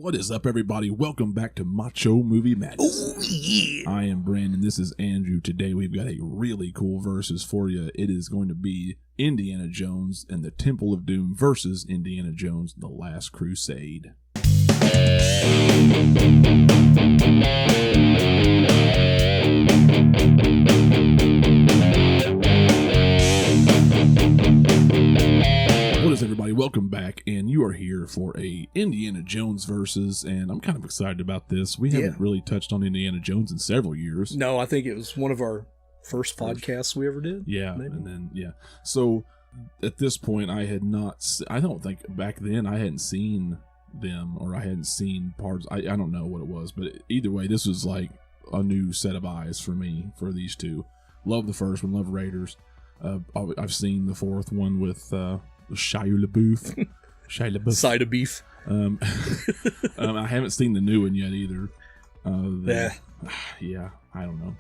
What is up, everybody? Welcome back to Macho Movie Madness. Oh, yeah. I am Brandon. This is Andrew. Today we've got a really cool versus for you. It is going to be Indiana Jones and the Temple of Doom versus Indiana Jones and the Last Crusade. What is everybody? Welcome back, and you are here for a Indiana Jones versus, and I'm kind of excited about this. We haven't really touched on Indiana Jones in several years. No, I think it was one of our first podcasts we ever did. Yeah, maybe. And then so at this point, I had not. I don't think back then I hadn't seen them, or I hadn't seen parts. I don't know what it was, but either way, this was like a new set of eyes for me for these two. Love the first one. Love Raiders. I've seen the fourth one with Shia LaBeouf. Side of beef. I haven't seen the new one yet either. Yeah, I don't know.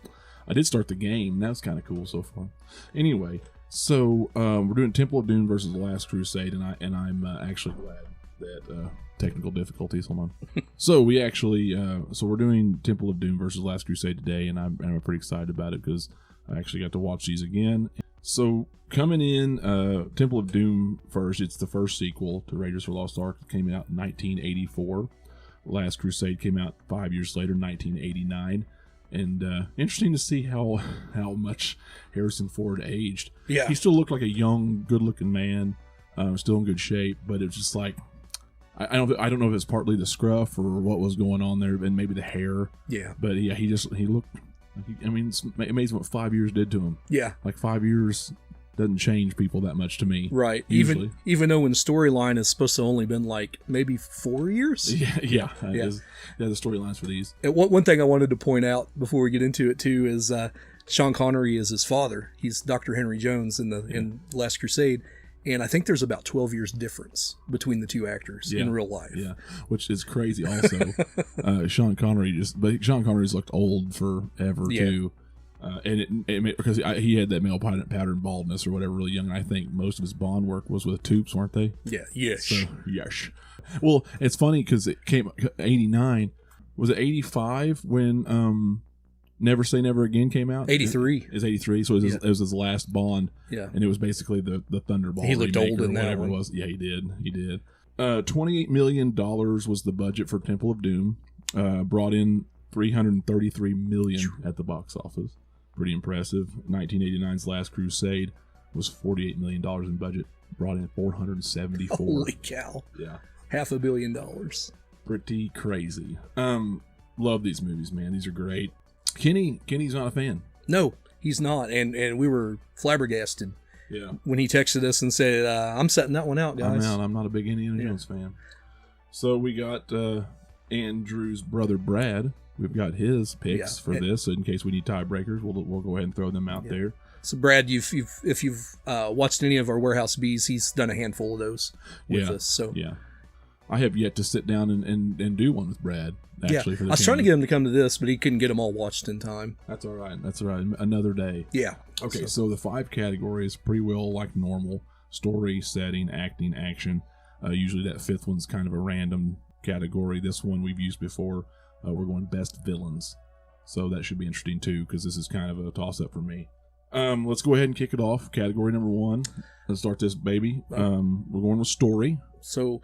I did start the game. That's kind of cool so far. Anyway, so we're doing Temple of Doom versus the Last Crusade, and I'm actually glad that technical difficulties. Hold on. So we actually so we're doing Temple of Doom versus Last Crusade today, and I'm pretty excited about it because I actually got to watch these again. So coming in, Temple of Doom first. It's the first sequel to Raiders for the Lost Ark. It came out in 1984. Last Crusade came out 5 years later, 1989. And interesting to see how much Harrison Ford aged. Yeah, he still looked like a young, good-looking man, still in good shape. But it's just like I don't know if it's partly the scruff or what was going on there, and maybe the hair. Yeah, but yeah, he looked. I mean, it's amazing what 5 years did to him. Yeah. Like 5 years doesn't change people that much to me. Right. Usually. Even though in the storyline is supposed to only been like maybe 4 years. Yeah. The storylines for these. And one thing I wanted to point out before we get into it too is Sean Connery is his father. He's Dr. Henry Jones in Last Crusade. And I think there's about 12 years difference between the two actors in real life. Yeah, which is crazy also. Sean Connery's looked old forever too. And it because he had that male pattern baldness or whatever really young. And I think most of his Bond work was with Toops, weren't they? Yeah, yes. So, yes. Well, it's funny because it came 89. Was it 85 when Never Say Never Again came out? 83. Is 83, so it was his last Bond. Yeah. And it was basically the Thunderball. He looked old in that whatever one. It was. Yeah, he did. $28 million was the budget for Temple of Doom. Brought in $333 million at the box office. Pretty impressive. 1989's Last Crusade was $48 million in budget. Brought in $474. Holy cow. Yeah. $500 million. Pretty crazy. Love these movies, man. These are great. Kenny's not a fan. No, he's not, and we were flabbergasted. Yeah. When he texted us and said, "I'm setting that one out, guys." I'm out. I'm not a big Indiana Jones fan. So we got Andrew's brother Brad. We've got his picks for this. So in case we need tiebreakers, we'll go ahead and throw them out there. So Brad, if you've watched any of our Warehouse Bees, he's done a handful of those with us. So yeah. I have yet to sit down and do one with Brad. Actually, for the I was trying to get him to come to this, but he couldn't get them all watched in time. That's all right. Another day. Yeah. Okay, so the 5 categories pretty well like normal: story, setting, acting, action. Usually that 5th one's kind of a random category. This one we've used before. We're going best villains, so that should be interesting too because this is kind of a toss-up for me. Let's go ahead and kick it off. Category number 1. Let's start this baby. We're going with story. So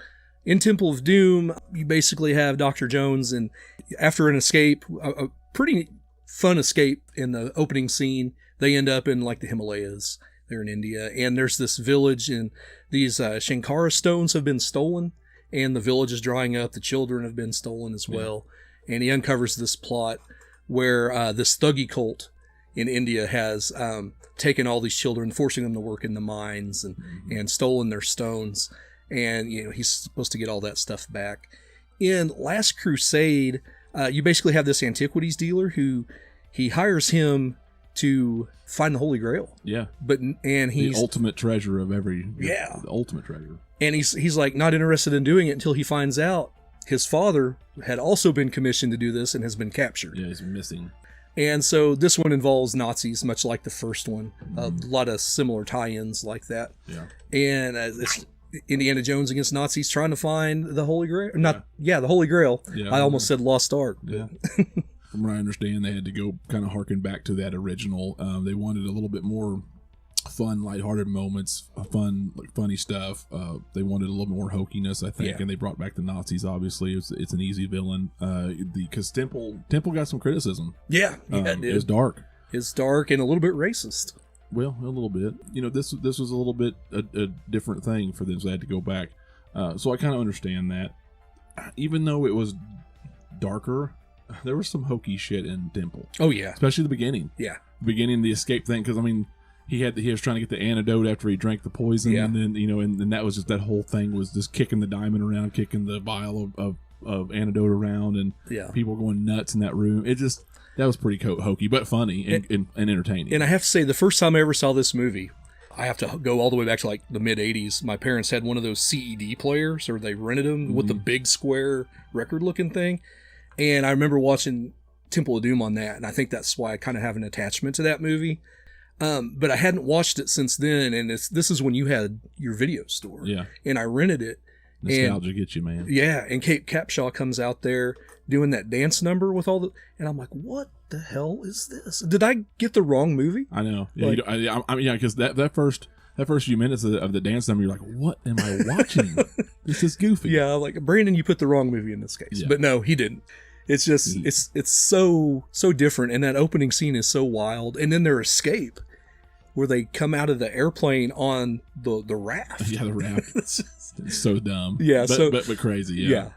in Temple of Doom, you basically have Dr. Jones, and after an escape, a pretty fun escape in the opening scene, they end up in like the Himalayas. They're in India, and there's this village, and these Shankara stones have been stolen, and the village is drying up. The children have been stolen as well, and he uncovers this plot where this Thuggee cult in India has taken all these children, forcing them to work in the mines and stolen their stones. And, he's supposed to get all that stuff back. In Last Crusade, you basically have this antiquities dealer who he hires him to find the Holy Grail. Yeah. And he's the ultimate treasure of every... Yeah. The ultimate treasure. And he's like not interested in doing it until he finds out his father had also been commissioned to do this and has been captured. Yeah, he's missing. And so this one involves Nazis, much like the first one. A lot of similar tie-ins like that. Yeah. And Indiana Jones against Nazis trying to find the Holy Grail. The Holy Grail. Yeah, I almost said Lost Ark. Yeah. From what I understand, they had to go kind of harken back to that original. They wanted a little bit more fun, lighthearted moments, funny stuff. They wanted a little more hokiness, I think, and they brought back the Nazis. Obviously, it's an easy villain because Temple got some criticism. Yeah, it was dark. It's dark and a little bit racist. Well, a little bit. This was a little bit a different thing for them, so they had to go back. So I kind of understand that. Even though it was darker, there was some hokey shit in Temple. Oh yeah, especially the beginning. Yeah, the beginning, the escape thing. Because I mean, he was trying to get the antidote after he drank the poison, and then and that was just that whole thing was just kicking the diamond around, kicking the vial of antidote around, and people going nuts in that room. That was pretty hokey, but funny and entertaining. And I have to say, the first time I ever saw this movie, I have to go all the way back to like the mid 80s. My parents had one of those CED players, or they rented them with the big square record looking thing. And I remember watching Temple of Doom on that, and I think that's why I kind of have an attachment to that movie. But I hadn't watched it since then, and this is when you had your video store. Yeah. And I rented it. Nostalgia gets you, man. Yeah, and Kate Capshaw comes out there doing that dance number with all the... And I'm like, what the hell is this? Did I get the wrong movie? I know. Yeah, because that first few minutes of the dance number, you're like, what am I watching? This is goofy. Yeah, like, Brandon, you put the wrong movie in this case. Yeah. But no, he didn't. It's just, it's so different, and that opening scene is so wild. And then their escape, where they come out of the airplane on the raft. Yeah, the raft. It's so dumb. Yeah, but crazy. Yeah.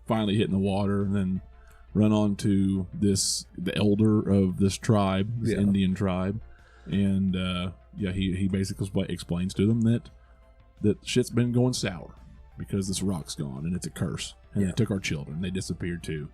Finally hitting the water, and then run on to the elder of this tribe, this Indian tribe, and he basically explains to them that shit's been going sour because this rock's gone and it's a curse, and they took our children. They disappeared too.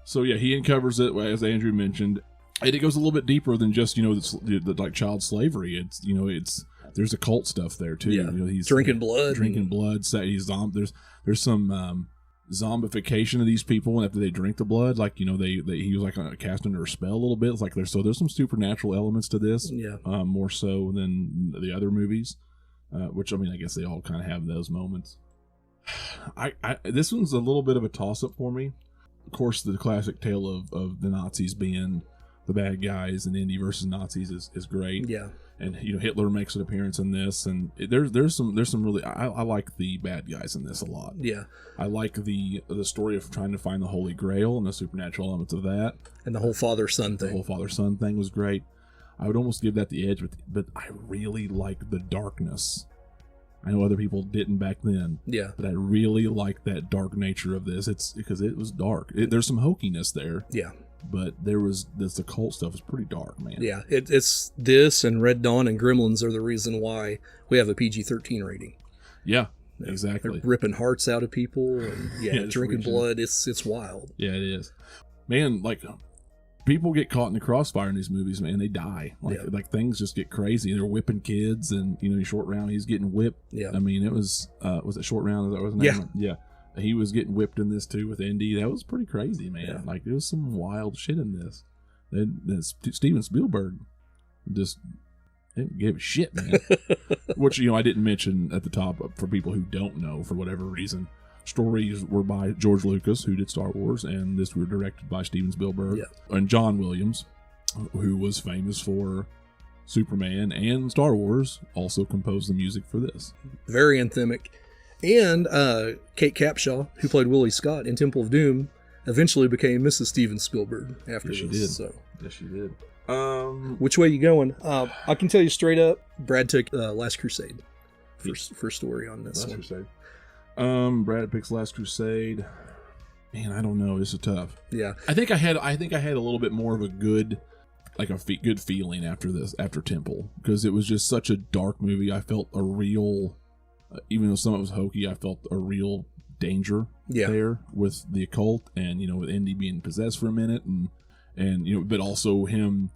So he uncovers it, as Andrew mentioned. And it goes a little bit deeper than just the like child slavery. It's there's occult stuff there too. Yeah. He's drinking blood. He's there's some zombification of these people, and after they drink the blood, like he was like cast under a spell a little bit. It's like there's some supernatural elements to this. Yeah. More so than the other movies, which I mean I guess they all kind of have those moments. This one's a little bit of a toss up for me. Of course, the classic tale of the Nazis being the bad guys and Indy versus Nazis is great. Yeah. And Hitler makes an appearance in this, and there's some really I like the bad guys in this a lot. Yeah. I like the story of trying to find the Holy Grail and the supernatural elements of that. And the whole father-son thing. The whole father-son thing was great. I would almost give that the edge, but I really like the darkness. I know other people didn't back then. Yeah. But I really like that dark nature of this. It's because it was dark. There's some hokiness there. Yeah. But this occult stuff is pretty dark, man. Yeah, it's this and Red Dawn and Gremlins are the reason why we have a PG-13 rating. Yeah, exactly. They're ripping hearts out of people and drinking blood. It's wild. Yeah, it is. Man, like people get caught in the crossfire in these movies, man. They die. Like things just get crazy. They're whipping kids, and Short Round, he's getting whipped. Yeah. I mean, it was it Short Round? That was his name? Yeah. He was getting whipped in this too with Indy. That was pretty crazy, man. Yeah. Like there was some wild shit in this. Steven Spielberg just didn't give a shit, man. Which I didn't mention at the top for people who don't know for whatever reason. Stories were by George Lucas, who did Star Wars, and this were directed by Steven Spielberg and John Williams, who was famous for Superman and Star Wars. Also composed the music for this. Very anthemic. And Kate Capshaw, who played Willie Scott in Temple of Doom, eventually became Mrs. Steven Spielberg after this. She did. So. Yes, she did. Which way you going? I can tell you straight up, Brad took Last Crusade for story on this one. Crusade. Brad picks Last Crusade. Man, I don't know. This is tough. Yeah. I think I had a little bit more of a good good feeling after Temple, because it was just such a dark movie. I felt a real... even though some of it was hokey, I felt a real danger there with the occult, and with Indy being possessed for a minute, and but also him.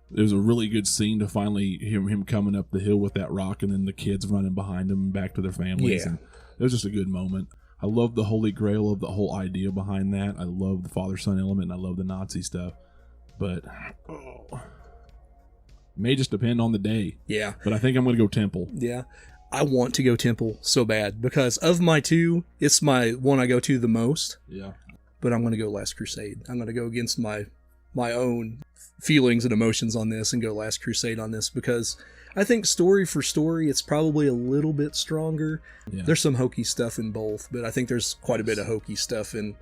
There was a really good scene to finally him coming up the hill with that rock, and then the kids running behind him back to their families. Yeah. And it was just a good moment. I love the Holy Grail of the whole idea behind that. I love the father-son element, and I love the Nazi stuff. But may just depend on the day. Yeah. But I think I'm going to go Temple. Yeah. I want to go Temple so bad because of my two, it's my one I go to the most. Yeah. But I'm going to go Last Crusade. I'm going to go against my own feelings and emotions on this and go Last Crusade on this because I think story for story, it's probably a little bit stronger. Yeah. There's some hokey stuff in both, but I think there's quite a bit of hokey stuff in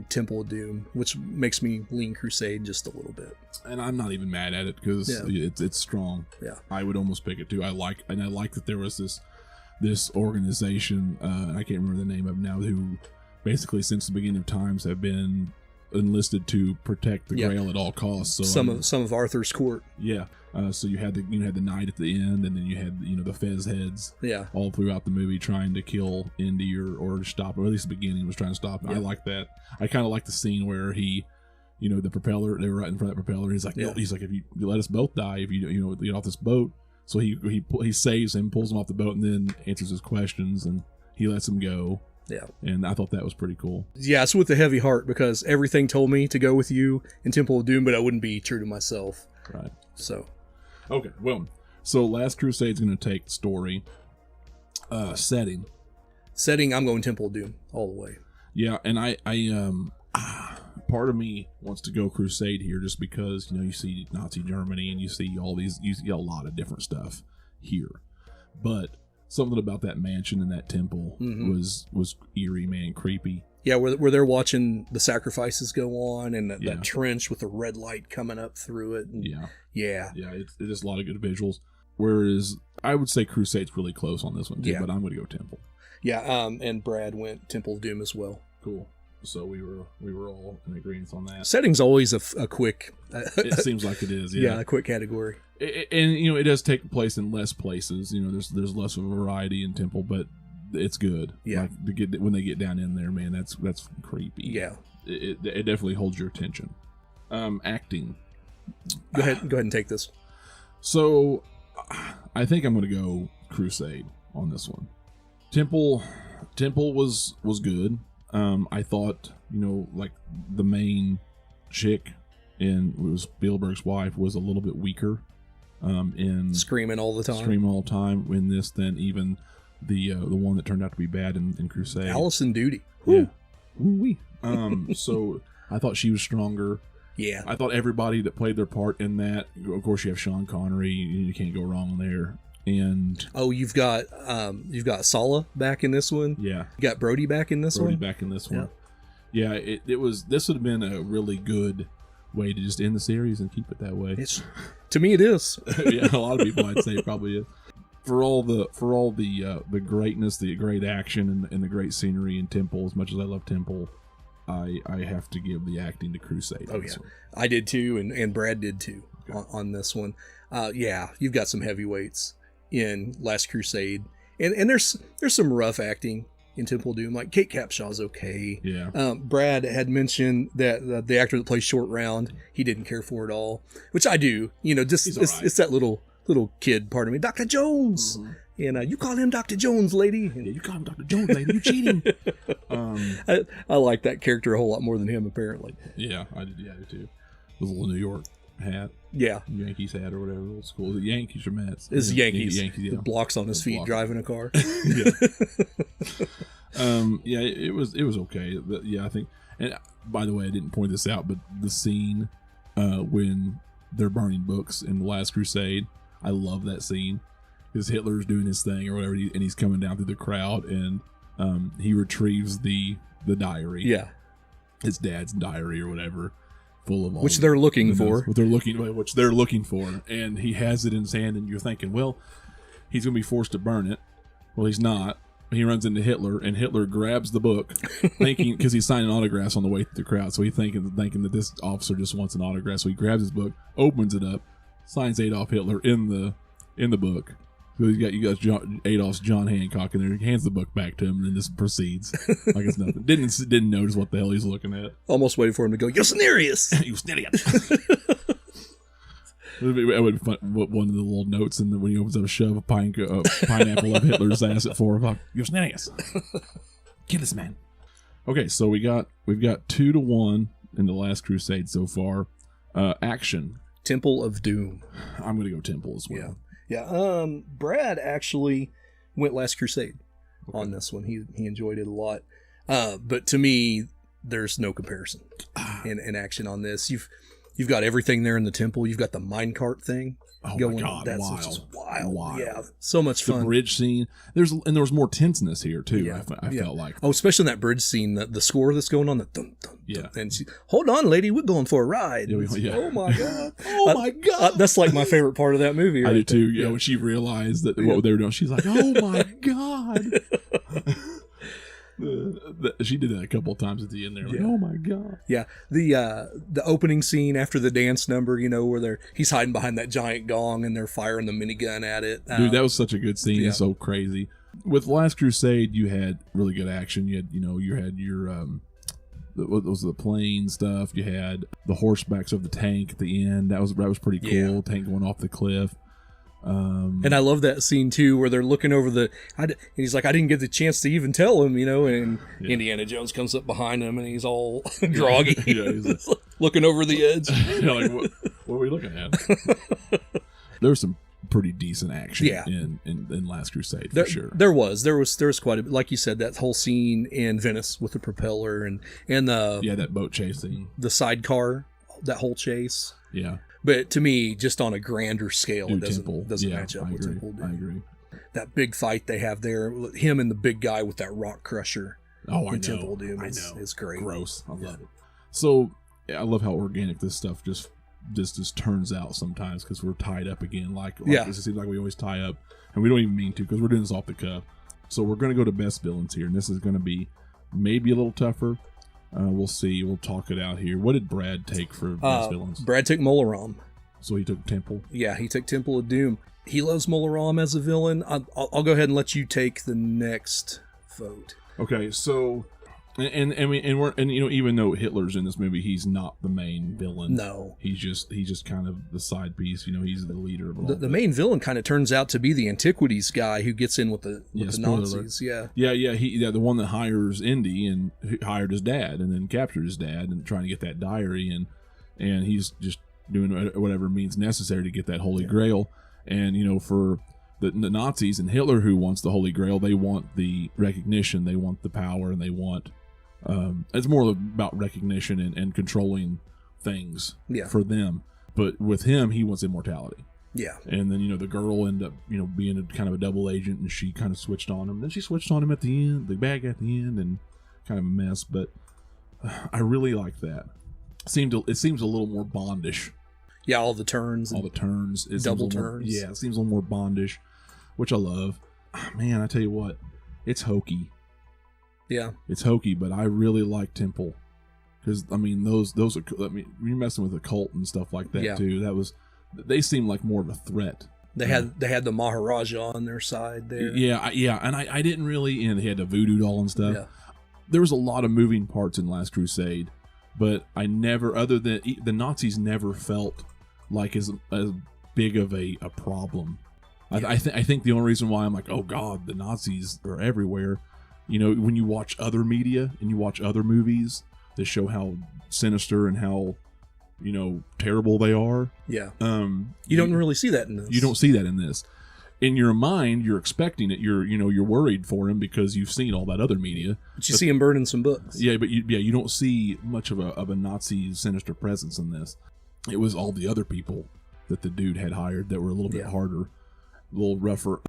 Temple of Doom, which makes me lean Crusade just a little bit. And I'm not even mad at it because it's strong. Yeah, I would almost pick it too. I like that there was this organization. I can't remember the name of it now. Who basically since the beginning of times have been enlisted to protect the Grail at all costs. So some of Arthur's court. Yeah. So you had the knight at the end, and then you had the Fez heads. Yeah. All throughout the movie, trying to kill Indy or stop, or at least the beginning was trying to stop. Yeah. I like that. I kind of like the scene where he, the propeller. They were right in front of the propeller. He's like, if you let us both die, if you get off this boat. So he saves him, pulls him off the boat, and then answers his questions, and he lets him go. Yeah. And I thought that was pretty cool. Yeah, it's with a heavy heart because everything told me to go with you in Temple of Doom, but I wouldn't be true to myself. Right. So. Okay, well, so Last Crusade's going to take story. Setting. Setting, I'm going Temple of Doom all the way. Yeah, and I part of me wants to go Crusade here just because, you see Nazi Germany and you see a lot of different stuff here. But something about that mansion and that temple was eerie, man, creepy. Yeah, where they're watching the sacrifices go on and that trench with the red light coming up through it. And yeah. It's just a lot of good visuals. Whereas I would say Crusade's really close on this one too, but I'm going to go Temple. Yeah, and Brad went Temple of Doom as well. Cool. So we were all in agreement on that. Setting's always a quick. It seems like it is. Yeah, a quick category. And it does take place in less places. There's less of a variety in Temple, but it's good. Yeah. Like when they get down in there, man, that's creepy. Yeah. It definitely holds your attention. Acting. Go ahead and take this. So, I think I'm going to go Crusade on this one. Temple was good. I thought, like the main chick it was Spielberg's wife was a little bit weaker. In screaming all the time in this than even the one that turned out to be bad in Crusade. Allison Duty. Yeah. Ooh-wee. So I thought she was stronger. Yeah. I thought everybody that played their part in that. Of course, you have Sean Connery. You can't go wrong there. And you've got Sala back in this one. Yeah. You got Brody back in this one. Brody back in this one. Yeah. It was. This would have been a really good way to just end the series and keep it that way. To me, it is. Yeah, a lot of people I'd say probably is. For all the greatness, the great action, and the great scenery in Temple, as much as I love Temple, I have to give the acting to Crusade. Oh yeah, I did too, and Brad did too on this one. You've got some heavyweights in Last Crusade, and there's some rough acting in Temple of Doom. Like Kate Capshaw's okay. Yeah. Brad had mentioned that the actor that plays Short Round, he didn't care for it all, which I do. It's that little kid part of me, Dr. Jones. Mm-hmm. And you call him Dr. Jones, lady. Yeah, you call him Dr. Jones, lady. You cheating. I like that character a whole lot more than him, apparently. Yeah, I did. Yeah, I did too. With a little New York hat. Yeah. Yankees hat or whatever. Old school. Is it Yankees or Mets? It's Yankees. Yankees, yeah. The blocks on his feet driving a car. Yeah. It was okay. But I think, and by the way, I didn't point this out, but the scene when they're burning books in the Last Crusade, I love that scene because Hitler's doing his thing or whatever, and he's coming down through the crowd, and he retrieves the diary. Yeah, his dad's diary or whatever, full of all which they're looking for. Which they're looking for, and he has it in his hand, and you're thinking, well, he's going to be forced to burn it. Well, he's not. He runs into Hitler, and Hitler grabs the book, thinking because he's signing autographs on the way through the crowd. So he's thinking that this officer just wants an autograph. So he grabs his book, opens it up, signs Adolf Hitler in the book. So you got Adolf's John Hancock in there. He hands the book back to him, and then just proceeds like it's nothing. Didn't notice what the hell he's looking at. Almost waited for him to go, "You're serious." You idiot. It would be fun. One of the little notes, and when he opens up, shove a pineapple up Hitler's ass at 4 o'clock. You're serious. Kill this man. Okay, so we've got 2-1 in the Last Crusade so far. Action. Temple of Doom. I'm gonna go Temple as well. Yeah. Brad actually went Last Crusade on this one. He enjoyed it a lot. But to me, there's no comparison in action on this. You've got everything there in the temple. You've got the minecart thing. Oh going. my God! That's Wild. just wild. Wild. Yeah, so much fun. The bridge scene. There was more tenseness here too. Yeah. I felt like. Oh, especially in that bridge scene, the score that's going on, the dum, dum, Yeah. dum, and she, hold on, lady, we're going for a ride. Yeah. Oh my God! Oh my God! That's like my favorite part of that movie. Right I do too. there. Yeah, when she realized that what they were doing, she's like, "Oh my God!" She did that a couple of times at the end there. Like, oh my God! Yeah, the opening scene after the dance number, where he's hiding behind that giant gong and they're firing the minigun at it. Dude, that was such a good scene. Yeah. It's so crazy. With Last Crusade, you had really good action. You had your what was the plane stuff. You had the horsebacks of the tank at the end. That was pretty cool. Yeah. Tank going off the cliff. And I love that scene too, where they're looking over and he's like, I didn't get the chance to even tell him, and Indiana Jones comes up behind him and he's all groggy, he's like, looking over the edge. Like, what are we looking at? There was some pretty decent action in Last Crusade for sure. There was quite a bit. Like you said, that whole scene in Venice with the propeller and the that boat chasing, the sidecar, that whole chase. Yeah. But to me, just on a grander scale, Dude, it doesn't match up with Temple of Doom. I agree. That big fight they have there, him and the big guy with that rock crusher. Oh, I know. Temple of Doom is great. Gross. I love it. So I love how organic this stuff just turns out sometimes, because we're tied up again. Like it seems like we always tie up, and we don't even mean to, because we're doing this off the cuff. So we're going to go to best villains here, and this is going to be maybe a little tougher. We'll see. We'll talk it out here. What did Brad take for best villains? Brad took Molaram. So he took Temple? Yeah, he took Temple of Doom. He loves Molaram as a villain. I'll go ahead and let you take the next vote. Okay, so and even though Hitler's in this movie, he's not the main villain. No, he's just kind of the side piece. He's the leader of it. The main villain kind of turns out to be the Antiquities guy who gets in with the Nazis. The one that hires Indy and hired his dad and then captured his dad and trying to get that diary, and he's just doing whatever means necessary to get that Holy Grail. And for the Nazis and Hitler, who wants the Holy Grail, they want the recognition, they want the power, and they want it's more about recognition and controlling things for them. But with him, he wants immortality. Yeah. And then the girl ended up being a kind of a double agent, and she kind of switched on him. Then she switched on him at the end, the bag at the end, and kind of a mess. But I really like that. It seems a little more Bondish. Yeah, all the turns. Double turns. It seems a little more Bondish, which I love. Man, I tell you what, it's hokey. Yeah. It's hokey, but I really like Temple. Because, those are, you're messing with a cult and stuff like that, too. They seem like more of a threat. They had the Maharaja on their side there. Yeah, and I didn't really, they had the voodoo doll and stuff. Yeah. There was a lot of moving parts in Last Crusade, but I never, other than, the Nazis never felt like as big of a problem. Yeah. I think the only reason why I'm like, oh God, the Nazis are everywhere, when you watch other media and you watch other movies that show how sinister and how terrible they are. Yeah. You don't really see that in this. You don't see that in this. In your mind, you're expecting it. You're worried for him because you've seen all that other media. But you see him burning some books. Yeah, but you don't see much of a Nazi sinister presence in this. It was all the other people that the dude had hired that were a little bit harder, a little rougher.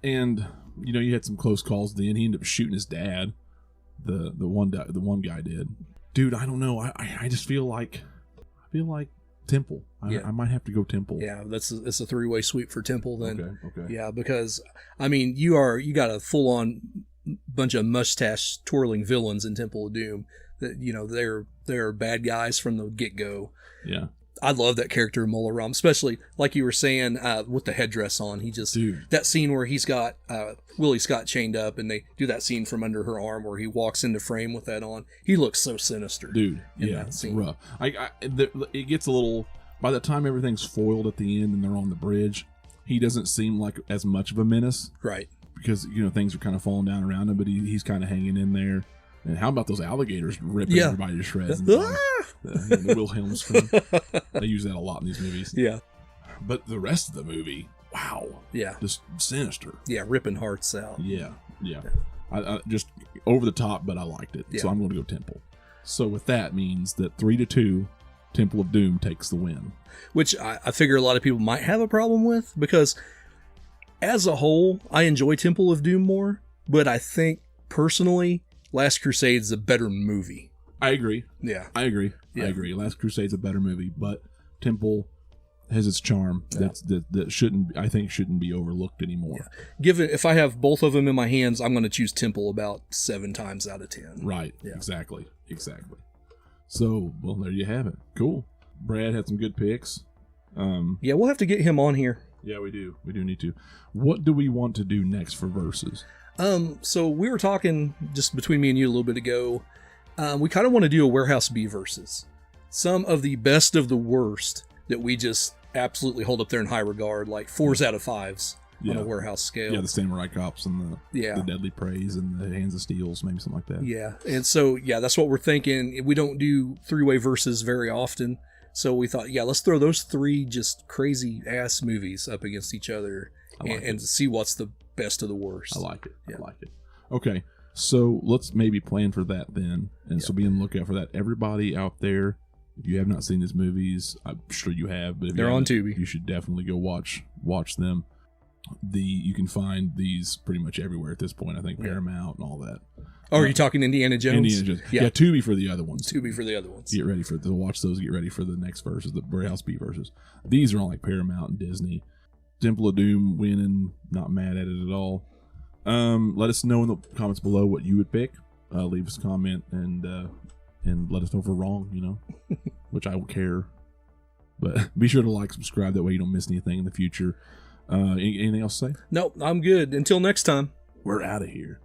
And you had some close calls at the end. He ended up shooting his dad. The one guy did. Dude, I don't know. I just feel like Temple. I might have to go Temple. Yeah, it's a three-way sweep for Temple then. Okay. Yeah, because you got a full-on bunch of mustache twirling villains in Temple of Doom. That they're bad guys from the get-go. Yeah. I love that character Molaram, especially like you were saying with the headdress on. That scene where he's got Willie Scott chained up, and they do that scene from under her arm where he walks into frame with that on. He looks so sinister, dude. Yeah, it's rough. It gets a little. By the time everything's foiled at the end and they're on the bridge, he doesn't seem like as much of a menace, right? Because things are kind of falling down around him, but he's kind of hanging in there. And how about those alligators ripping everybody to shreds? The Wilhelm's film. They use that a lot in these movies. Yeah. But the rest of the movie, wow, Yeah. just sinister. Yeah, ripping hearts out. Yeah. I just over the top, but I liked it. Yeah. So I'm going to go Temple. So with that means that 3-2, Temple of Doom takes the win. Which I figure a lot of people might have a problem with, because as a whole, I enjoy Temple of Doom more, but I think personally, Last Crusade's a better movie. I agree. Yeah. I agree. Last Crusade's a better movie, but Temple has its charm that shouldn't be overlooked anymore. Yeah. Given if I have both of them in my hands, I'm going to choose Temple about 7 times out of 10. Right. Yeah. Exactly. So, well, there you have it. Cool. Brad had some good picks. Yeah, we'll have to get him on here. Yeah, we do. We do need to. What do we want to do next for verses? So we were talking just between me and you a little bit ago. We kind of want to do a Warehouse B versus. Some of the best of the worst that we just absolutely hold up there in high regard, like 4s out of 5s on a Warehouse scale. Yeah, the Samurai Cops and the Deadly Praise and the Hands of Steels, maybe something like that. Yeah, and so, that's what we're thinking. We don't do 3-way verses very often, so we thought, let's throw those 3 just crazy-ass movies up against each other and see what's the best of the worst. I like it. Yeah. I like it. Okay, so let's maybe plan for that then, and so be on the lookout for that. Everybody out there, if you have not seen these movies, I'm sure you have, but if they're on Tubi, you should definitely go watch them. You can find these pretty much everywhere at this point. I think Paramount and all that. Oh, are you talking Indiana Jones? Indiana Jones. Yeah, Tubi for the other ones. Tubi for the other ones. Get ready watch those. Get ready for the next verses, the Warehouse B verses. These are all like Paramount and Disney. Temple of Doom winning, not mad at it at all. Let us know in the comments below what you would pick. Leave us a comment and let us know if we're wrong, which I will care. But be sure to subscribe. That way you don't miss anything in the future. Anything else to say? Nope, I'm good. Until next time. We're out of here.